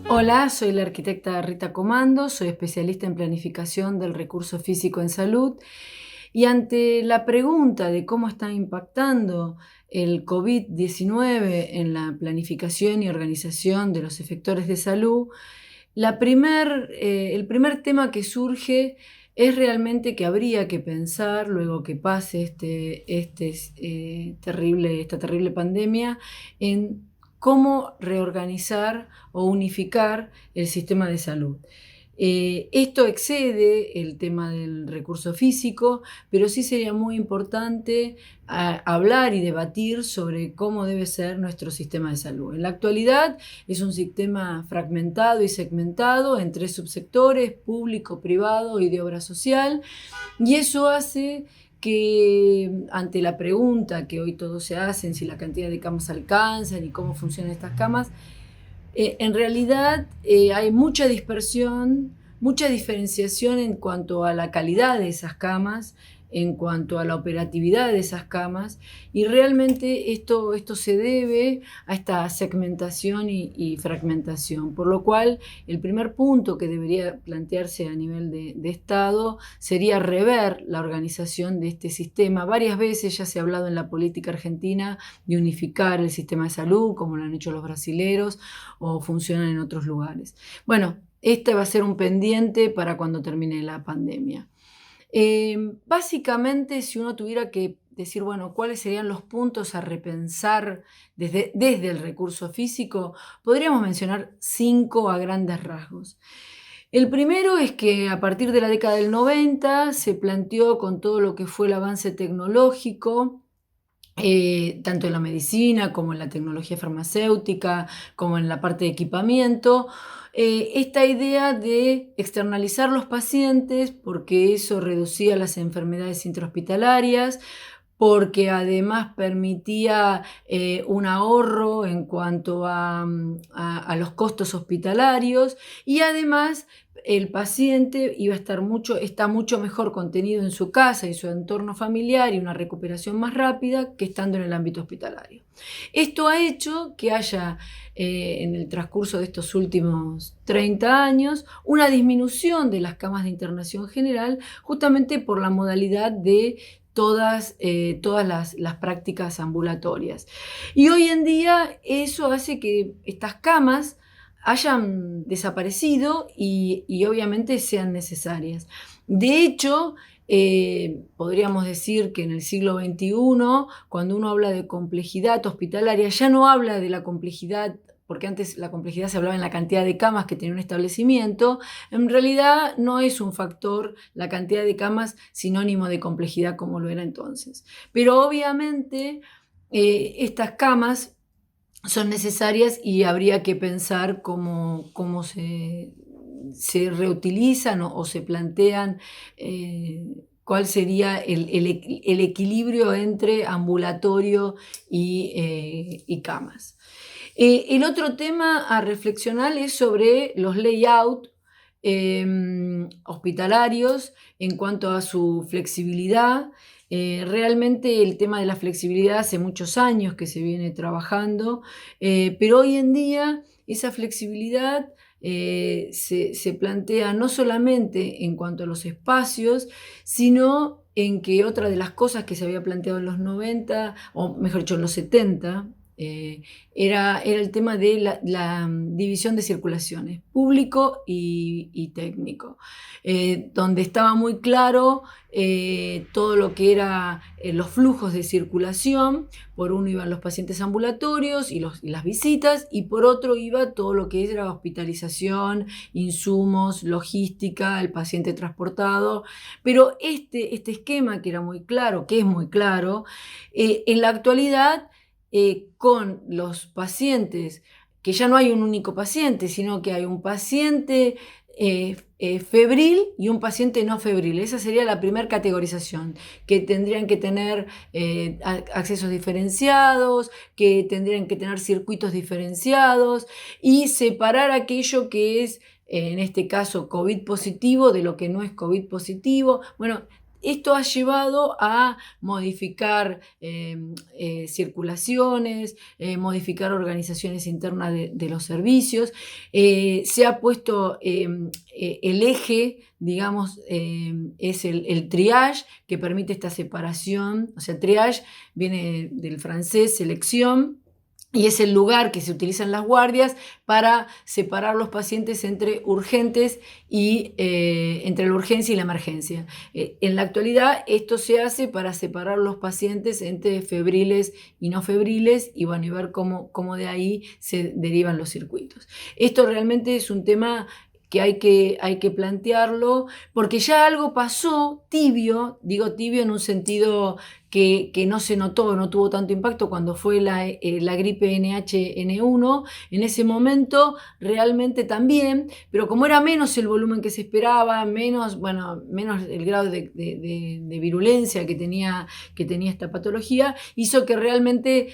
Hola, soy la arquitecta Rita Comando, soy especialista en planificación del recurso físico en salud y ante la pregunta de cómo está impactando el COVID-19 en la planificación y organización de los efectores de salud, el primer tema que surge es realmente que habría que pensar, luego que pase esta terrible pandemia, en cómo reorganizar o unificar el sistema de salud. Esto excede el tema del recurso físico, pero sí sería muy importante hablar y debatir sobre cómo debe ser nuestro sistema de salud. En la actualidad es un sistema fragmentado y segmentado en 3 subsectores: público, privado y de obra social, y eso hace que ante la pregunta que hoy todos se hacen, si la cantidad de camas alcanzan y cómo funcionan estas camas, en realidad hay mucha dispersión, mucha diferenciación en cuanto a la calidad de esas camas, en cuanto a la operatividad de esas camas, y realmente esto se debe a esta segmentación y fragmentación, por lo cual el primer punto que debería plantearse a nivel de Estado sería rever la organización de este sistema. Varias veces ya se ha hablado en la política argentina de unificar el sistema de salud, como lo han hecho los brasileros, o funcionan en otros lugares. Bueno, este va a ser un pendiente para cuando termine la pandemia. Básicamente, si uno tuviera que decir, bueno, cuáles serían los puntos a repensar desde el recurso físico, podríamos mencionar 5 a grandes rasgos. El primero es que a partir de la década del 90 se planteó, con todo lo que fue el avance tecnológico, tanto en la medicina como en la tecnología farmacéutica, como en la parte de equipamiento, esta idea de externalizar los pacientes, porque eso reducía las enfermedades intrahospitalarias, porque además permitía un ahorro en cuanto a los costos hospitalarios, y además el paciente está mucho mejor contenido en su casa y su entorno familiar, y una recuperación más rápida que estando en el ámbito hospitalario. Esto ha hecho que haya en el transcurso de estos últimos 30 años una disminución de las camas de internación general, justamente por la modalidad de todas las prácticas ambulatorias. Y hoy en día eso hace que estas camas hayan desaparecido y obviamente sean necesarias. De hecho, podríamos decir que en el siglo XXI, cuando uno habla de complejidad hospitalaria, ya no habla de la complejidad, porque antes la complejidad se hablaba en la cantidad de camas que tenía un establecimiento. En realidad no es un factor la cantidad de camas sinónimo de complejidad como lo era entonces. Pero obviamente estas camas son necesarias y habría que pensar cómo se reutilizan o se plantean, cuál sería el equilibrio entre ambulatorio y camas. El otro tema a reflexionar es sobre los layout hospitalarios en cuanto a su flexibilidad. Realmente el tema de la flexibilidad hace muchos años que se viene trabajando, pero hoy en día esa flexibilidad se plantea no solamente en cuanto a los espacios, sino en que otra de las cosas que se había planteado en los 90, o mejor dicho, en los 70, era el tema de la división de circulaciones, público y técnico, donde estaba muy claro todo lo que era los flujos de circulación. Por uno iban los pacientes ambulatorios y las visitas, y por otro iba todo lo que era hospitalización, insumos, logística, el paciente transportado. Pero este esquema, que era muy claro, que es muy claro, en la actualidad, con los pacientes, que ya no hay un único paciente, sino que hay un paciente febril y un paciente no febril. Esa sería la primera categorización, que tendrían que tener accesos diferenciados, que tendrían que tener circuitos diferenciados, y separar aquello que es, en este caso, COVID positivo de lo que no es COVID positivo. Bueno, esto ha llevado a modificar circulaciones, modificar organizaciones internas de los servicios. Se ha puesto el eje, digamos, es el triage, que permite esta separación. O sea, triage viene del francés selección, y es el lugar que se utiliza en las guardias para separar los pacientes entre urgentes y entre la urgencia y la emergencia. En la actualidad esto se hace para separar los pacientes entre febriles y no febriles, y bueno, y ver cómo de ahí se derivan los circuitos. Esto realmente es un tema que hay que plantearlo, porque ya algo pasó tibio, digo tibio en un sentido que no se notó, no tuvo tanto impacto cuando fue la gripe NH-N1. En ese momento realmente también, pero como era menos el volumen que se esperaba, menos el grado de virulencia que tenía esta patología, hizo que realmente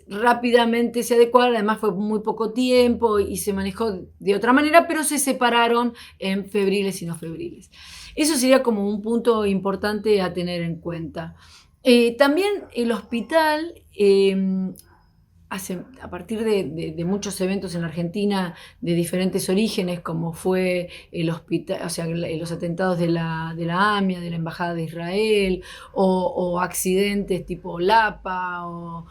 rápidamente se adecuara. Además fue muy poco tiempo y se manejó de otra manera, pero se separaron en febriles y no febriles. Eso sería como un punto importante a tener en cuenta. También el hospital, a partir de muchos eventos en la Argentina de diferentes orígenes, como fue el hospital, o sea, los atentados de la AMIA, de la Embajada de Israel, o accidentes tipo Lapa o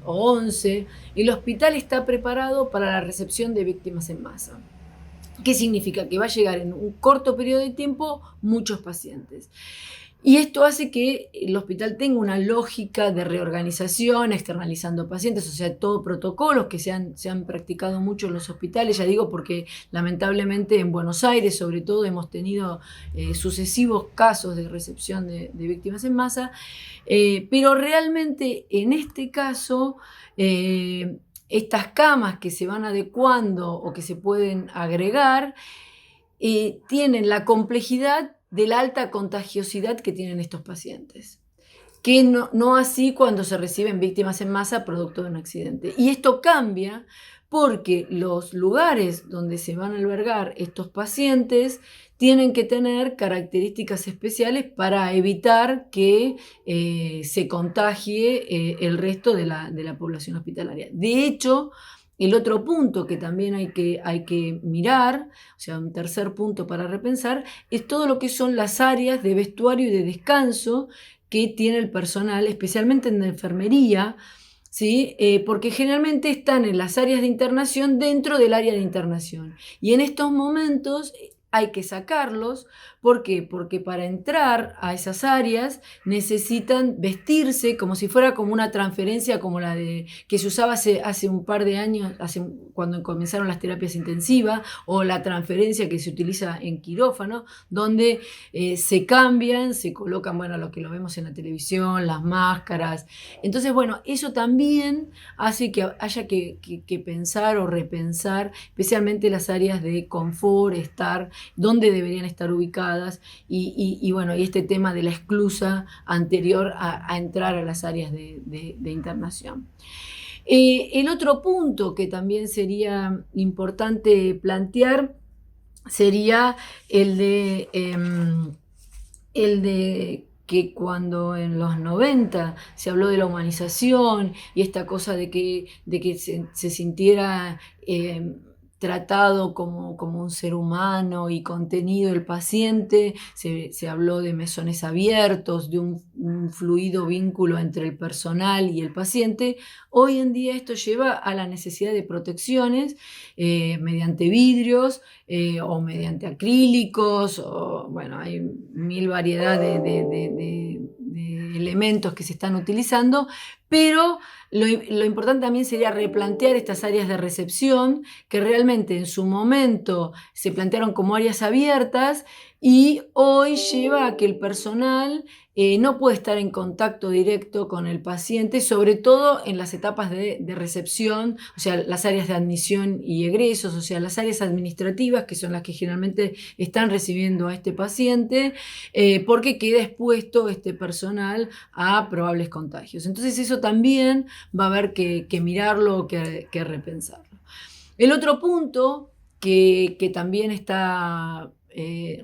11, el hospital está preparado para la recepción de víctimas en masa. ¿Qué significa? Que va a llegar en un corto periodo de tiempo muchos pacientes. Y esto hace que el hospital tenga una lógica de reorganización, externalizando pacientes, o sea, todo protocolos que se han practicado mucho en los hospitales, ya digo, porque lamentablemente en Buenos Aires, sobre todo, hemos tenido sucesivos casos de recepción de víctimas en masa, pero realmente en este caso, estas camas que se van adecuando o que se pueden agregar, tienen la complejidad de la alta contagiosidad que tienen estos pacientes, que no así cuando se reciben víctimas en masa producto de un accidente. Y esto cambia porque los lugares donde se van a albergar estos pacientes tienen que tener características especiales para evitar que se contagie el resto de la población hospitalaria. De hecho, el otro punto que también hay que mirar, o sea, un tercer punto para repensar, es todo lo que son las áreas de vestuario y de descanso que tiene el personal, especialmente en la enfermería, ¿sí? Porque generalmente están en las áreas de internación dentro del área de internación. Y en estos momentos hay que sacarlos. ¿Por qué? Porque para entrar a esas áreas necesitan vestirse como si fuera como una transferencia, como la que se usaba hace un par de años, cuando comenzaron las terapias intensivas, o la transferencia que se utiliza en quirófano, donde se cambian, se colocan, bueno, lo que lo vemos en la televisión, las máscaras. Entonces, bueno, eso también hace que haya que pensar o repensar, especialmente las áreas de confort, dónde deberían estar ubicadas, y bueno, y este tema de la esclusa anterior a entrar a las áreas de internación. El otro punto que también sería importante plantear sería el de que cuando en los 90 se habló de la humanización y esta cosa de que se sintiera tratado como un ser humano y contenido el paciente, se habló de mesones abiertos, de un fluido vínculo entre el personal y el paciente. Hoy en día esto lleva a la necesidad de protecciones mediante vidrios o mediante acrílicos, o bueno, hay mil variedades de elementos que se están utilizando, pero lo importante también sería replantear estas áreas de recepción, que realmente en su momento se plantearon como áreas abiertas, y hoy lleva a que el personal no puede estar en contacto directo con el paciente, sobre todo en las etapas de recepción, o sea, las áreas de admisión y egresos, o sea, las áreas administrativas, que son las que generalmente están recibiendo a este paciente, porque queda expuesto este personal a probables contagios. Entonces eso también va a haber que mirarlo, que repensarlo. El otro punto que también está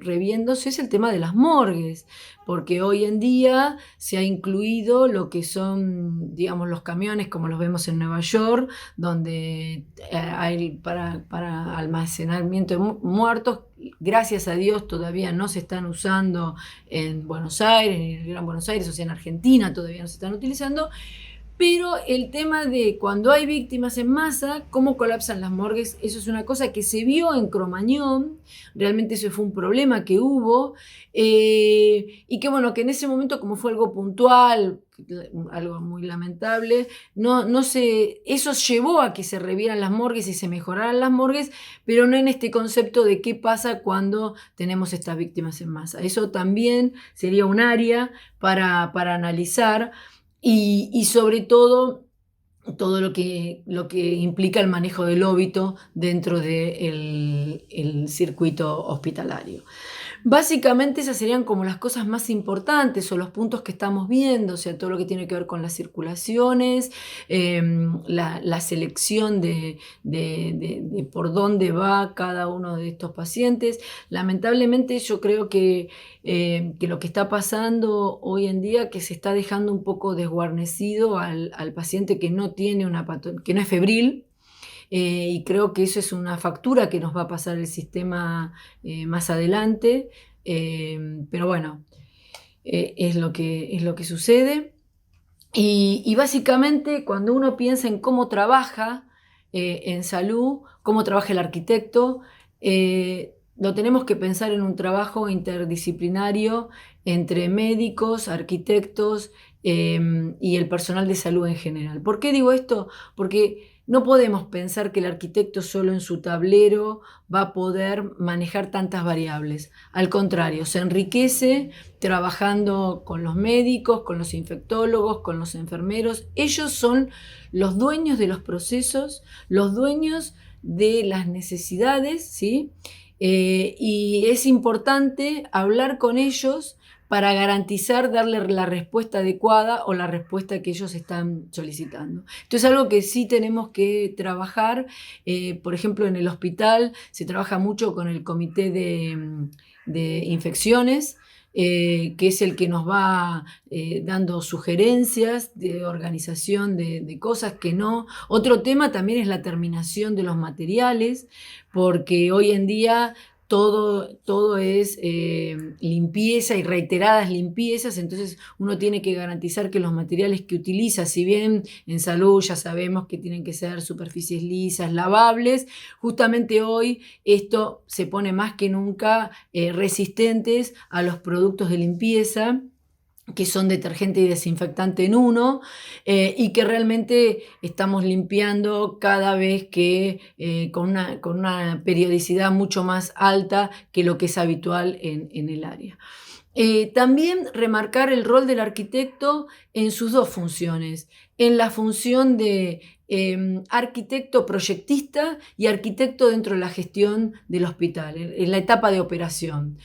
reviéndose es el tema de las morgues, porque hoy en día se ha incluido lo que son, digamos, los camiones como los vemos en Nueva York, donde hay para almacenamiento de muertos. Gracias a Dios todavía no se están usando en Buenos Aires, en Gran Buenos Aires, o sea, en Argentina todavía no se están utilizando. Pero el tema de cuando hay víctimas en masa, cómo colapsan las morgues, eso es una cosa que se vio en Cromañón, realmente eso fue un problema que hubo, y que bueno, que en ese momento como fue algo puntual, algo muy lamentable, eso llevó a que se revieran las morgues y se mejoraran las morgues, pero no en este concepto de qué pasa cuando tenemos estas víctimas en masa. Eso también sería un área para analizar. Y sobre todo lo que implica el manejo del óbito dentro del el circuito hospitalario. Básicamente esas serían como las cosas más importantes o los puntos que estamos viendo, o sea, todo lo que tiene que ver con las circulaciones, la selección de por dónde va cada uno de estos pacientes. Lamentablemente yo creo que lo que está pasando hoy en día, que se está dejando un poco desguarnecido al paciente que no tiene que no es febril, y creo que eso es una factura que nos va a pasar el sistema más adelante, pero bueno, es lo que sucede. Y básicamente cuando uno piensa en cómo trabaja en salud, cómo trabaja el arquitecto, lo tenemos que pensar en un trabajo interdisciplinario entre médicos, arquitectos y el personal de salud en general. ¿Por qué digo esto? Porque no podemos pensar que el arquitecto solo en su tablero va a poder manejar tantas variables. Al contrario, se enriquece trabajando con los médicos, con los infectólogos, con los enfermeros. Ellos son los dueños de los procesos, los dueños de las necesidades, ¿sí? Y es importante hablar con ellos para garantizar darle la respuesta adecuada o la respuesta que ellos están solicitando. Esto es algo que sí tenemos que trabajar. Por ejemplo, en el hospital se trabaja mucho con el comité de infecciones, que es el que nos va dando sugerencias de organización de cosas que no. Otro tema también es la terminación de los materiales, porque hoy en día todo es limpieza y reiteradas limpiezas, entonces uno tiene que garantizar que los materiales que utiliza, si bien en salud ya sabemos que tienen que ser superficies lisas, lavables, justamente hoy esto se pone más que nunca resistentes a los productos de limpieza, que son detergente y desinfectante en uno, y que realmente estamos limpiando cada vez que con una periodicidad mucho más alta que lo que es habitual en el área. También remarcar el rol del arquitecto en sus dos funciones, en la función de arquitecto proyectista y arquitecto dentro de la gestión del hospital, en la etapa de operación.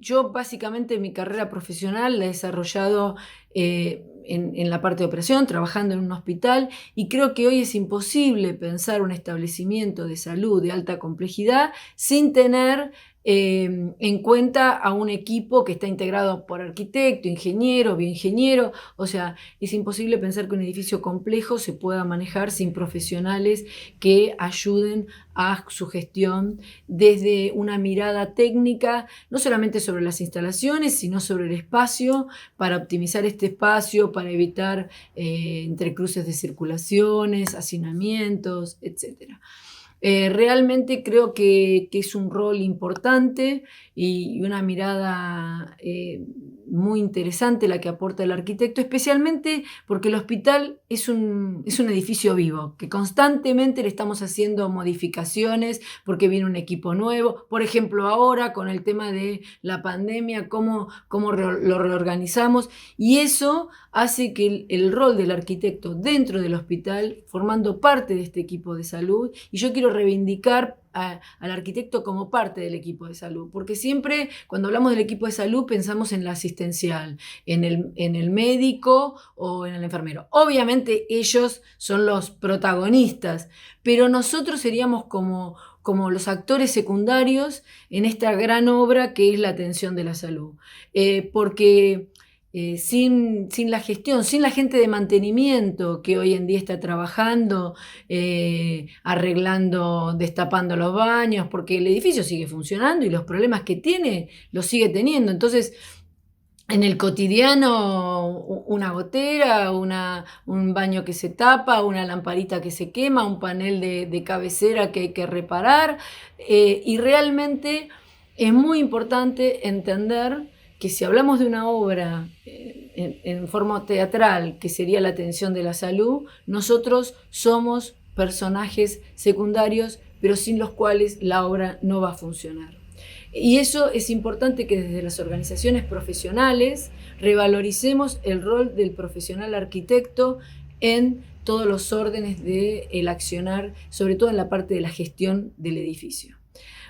Yo básicamente mi carrera profesional la he desarrollado en la parte de operación, trabajando en un hospital, y creo que hoy es imposible pensar un establecimiento de salud de alta complejidad sin tener en cuenta a un equipo que está integrado por arquitecto, ingeniero, bioingeniero. O sea, es imposible pensar que un edificio complejo se pueda manejar sin profesionales que ayuden a su gestión desde una mirada técnica, no solamente sobre las instalaciones, sino sobre el espacio, para optimizar este espacio, para evitar entrecruces de circulaciones, hacinamientos, etc. Realmente creo que es un rol importante y una mirada muy interesante la que aporta el arquitecto, especialmente porque el hospital es un edificio vivo, que constantemente le estamos haciendo modificaciones porque viene un equipo nuevo. Por ejemplo, ahora con el tema de la pandemia, cómo lo reorganizamos, y eso hace que el rol del arquitecto dentro del hospital, formando parte de este equipo de salud, y yo quiero reivindicar al arquitecto como parte del equipo de salud, porque siempre cuando hablamos del equipo de salud pensamos en la asistencial, en el médico o en el enfermero. Obviamente ellos son los protagonistas, pero nosotros seríamos como como los actores secundarios en esta gran obra que es la atención de la salud. Porque sin la gestión, sin la gente de mantenimiento que hoy en día está trabajando, arreglando, destapando los baños, porque el edificio sigue funcionando y los problemas que tiene los sigue teniendo. Entonces, en el cotidiano, una gotera, un baño que se tapa, una lamparita que se quema, un panel de cabecera que hay que reparar. Y realmente es muy importante entender que si hablamos de una obra en forma teatral, que sería la atención de la salud, nosotros somos personajes secundarios, pero sin los cuales la obra no va a funcionar. Y eso es importante que desde las organizaciones profesionales revaloricemos el rol del profesional arquitecto en todos los órdenes del accionar, sobre todo en la parte de la gestión del edificio.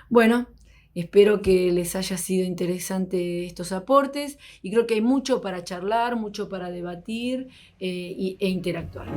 Bueno, espero que les haya sido interesante estos aportes y creo que hay mucho para charlar, mucho para debatir e interactuar.